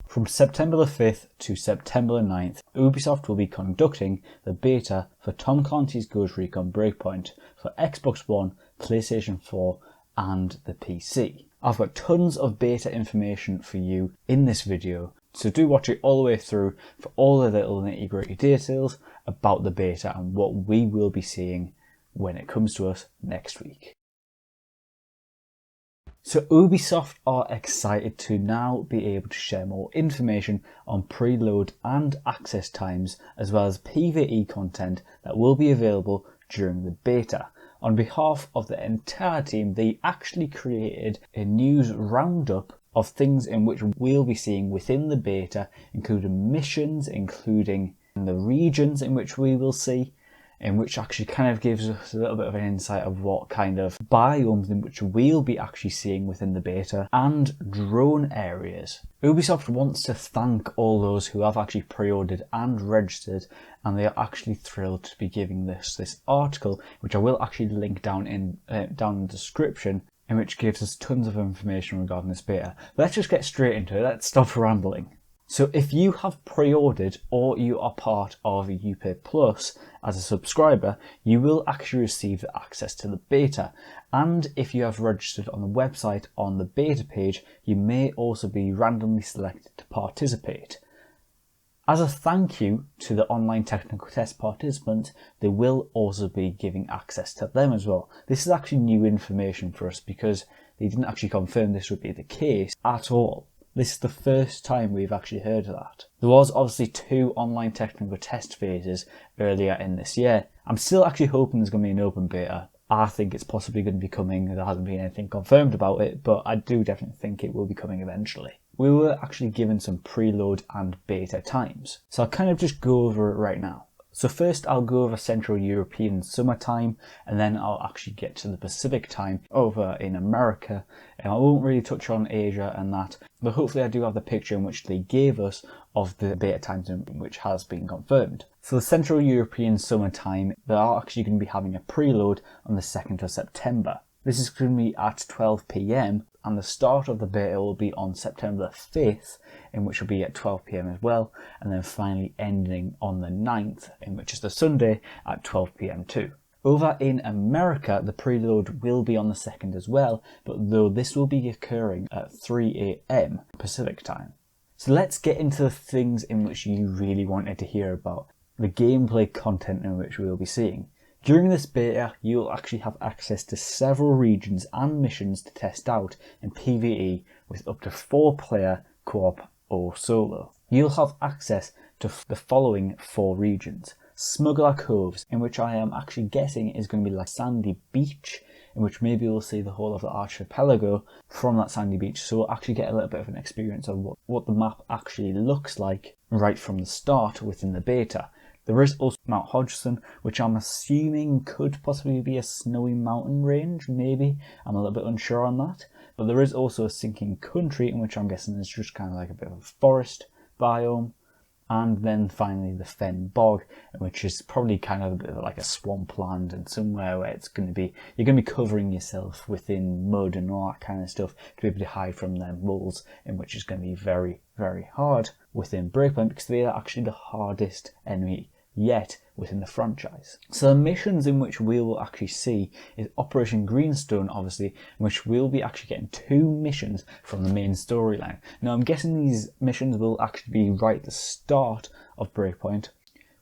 From September the 5th to September the 9th, Ubisoft will be conducting the beta for Tom Clancy's Ghost Recon Breakpoint for Xbox One, PlayStation 4 and the PC. I've got tons of beta information for you in this video, so do watch it all the way through for all the little nitty gritty details about the beta and what we will be seeing when it comes to us next week. So Ubisoft are excited to now be able to share more information on preload and access times, as well as PvE content that will be available during the beta. On behalf of the entire team, they actually created a news roundup of things in which we'll be seeing within the beta, including missions, including the regions in which we will see, in which actually kind of gives us a little bit of an insight of what kind of biomes in which we'll be actually seeing within the beta, and drone areas. Ubisoft wants to thank all those who have actually pre-ordered and registered, and they are actually thrilled to be giving this article, which I will actually link down in the description, in which gives us tons of information regarding this beta. But let's just get straight into it. Let's stop rambling. So if you have pre-ordered or you are part of UPay Plus as a subscriber, you will actually receive access to the beta. And if you have registered on the website on the beta page, you may also be randomly selected to participate. As a thank you to the online technical test participants, they will also be giving access to them as well. This is actually new information for us because they didn't actually confirm this would be the case at all. This is the first time we've actually heard of that. There was obviously 2 online technical test phases earlier in this year. I'm still actually hoping there's going to be an open beta. I think it's possibly going to be coming. There hasn't been anything confirmed about it, but I do definitely think it will be coming eventually. We were actually given some preload and beta times, so I'll kind of just go over it right now. So first I'll go over Central European summertime, and then I'll actually get to the Pacific time over in America. And I won't really touch on Asia and that, but hopefully I do have the picture in which they gave us of the beta times which has been confirmed. So the Central European summertime, they are actually going to be having a preload on the 2nd of September. This is going to be at 12 PM, and the start of the beta will be on September 5th, in which will be at 12 PM as well, and then finally ending on the 9th, in which is the Sunday, at 12 PM too. Over in America, the preload will be on the 2nd as well, but though this will be occurring at 3 AM Pacific time. So let's get into the things in which you really wanted to hear about, the gameplay content in which we will be seeing. During this beta, you will actually have access to several regions and missions to test out in PvE with up to 4-player co-op or solo. You'll have access to the following 4 regions. Smuggler Coves, in which I am actually guessing is going to be like Sandy Beach, in which maybe we'll see the whole of the archipelago from that sandy beach, so we'll actually get a little bit of an experience of what the map actually looks like right from the start within the beta. There is also Mount Hodgson, which I'm assuming could possibly be a snowy mountain range, maybe. I'm a little bit unsure on that. But there is also a Sinking Country, in which I'm guessing is just kind of like a bit of a forest biome. And then finally the Fen Bog, which is probably kind of a bit of like a swampland and somewhere where it's going to be, you're going to be covering yourself within mud and all that kind of stuff to be able to hide from them wolves, in which is going to be very, very hard within Breakpoint because they are actually the hardest enemy yet within the franchise. So the missions in which we will actually see is Operation Greenstone, obviously, in which we'll be actually getting 2 missions from the main storyline. Now I'm guessing these missions will actually be right at the start of Breakpoint.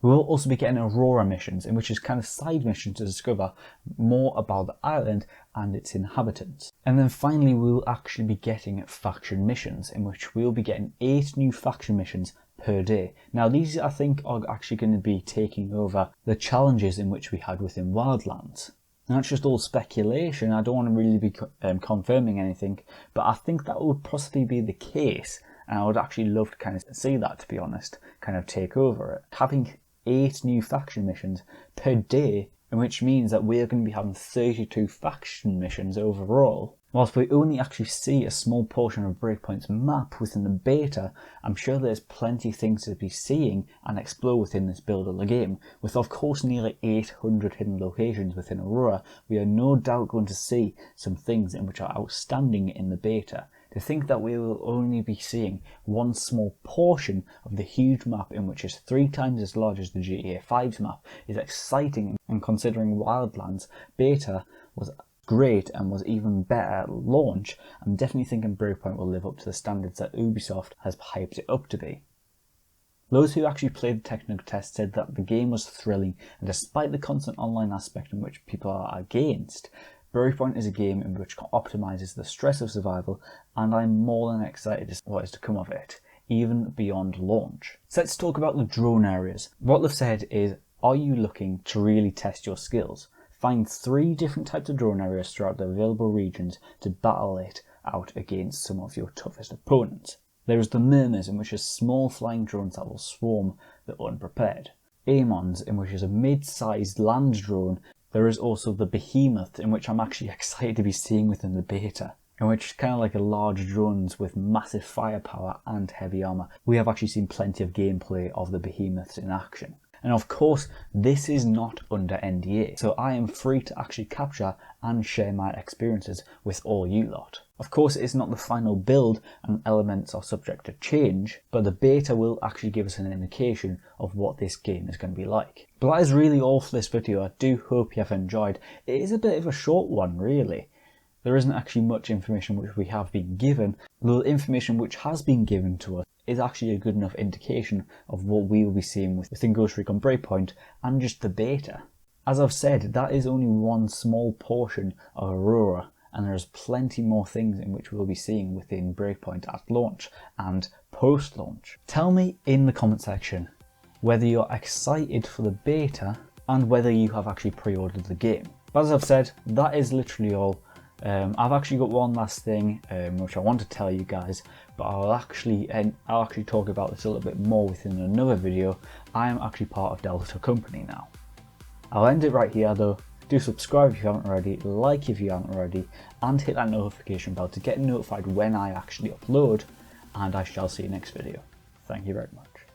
We'll also be getting Aurora missions, in which is kind of side missions to discover more about the island and its inhabitants. And then finally we'll actually be getting faction missions, in which we'll be getting 8 new faction missions per day. Now these I think are actually going to be taking over the challenges in which we had within Wildlands. Now it's just all speculation, I don't want to really be confirming anything, but I think that would possibly be the case, and I would actually love to kind of see that, to be honest, kind of take over it. Having 8 new faction missions per day, which means that we're going to be having 32 faction missions overall. Whilst we only actually see a small portion of Breakpoint's map within the beta, I'm sure there's plenty of things to be seeing and explore within this build of the game. With of course nearly 800 hidden locations within Aurora, we are no doubt going to see some things in which are outstanding in the beta. To think that we will only be seeing one small portion of the huge map, in which is 3 times as large as the GTA 5's map, is exciting, and considering Wildlands beta was great and was even better at launch, I'm definitely thinking Breakpoint will live up to the standards that Ubisoft has hyped it up to be. Those who actually played the technical test said that the game was thrilling, and despite the constant online aspect in which people are against, Breakpoint is a game in which optimises the stress of survival, and I'm more than excited to see what is to come of it, even beyond launch. So let's talk about the drone areas. What they've said is, are you looking to really test your skills? Find 3 different types of drone areas throughout the available regions to battle it out against some of your toughest opponents. There is the Murmurs, in which is small flying drones that will swarm the unprepared. Amons, in which is a mid-sized land drone. There is also the Behemoth, in which I'm actually excited to be seeing within the beta, in which is kind of like a large drones with massive firepower and heavy armour. We have actually seen plenty of gameplay of the Behemoths in action. And of course, this is not under NDA, so I am free to actually capture and share my experiences with all you lot. Of course, it's not the final build and elements are subject to change, but the beta will actually give us an indication of what this game is going to be like. But that is really all for this video. I do hope you have enjoyed. It is a bit of a short one, really. There isn't actually much information which we have been given, though the information which has been given to us is actually a good enough indication of what we will be seeing within Ghost Recon Breakpoint and just the beta. As I've said, that is only one small portion of Aurora, and there's plenty more things in which we'll be seeing within Breakpoint at launch and post-launch. Tell me in the comment section whether you're excited for the beta and whether you have actually pre-ordered the game. But as I've said, that is literally all. I've actually got one last thing which I want to tell you guys, but I'll actually talk about this a little bit more within another video. I am actually part of Delta Company now. I'll end it right here though. Do subscribe if you haven't already, like if you haven't already, and hit that notification bell to get notified when I actually upload, and I shall see you next video. Thank you very much.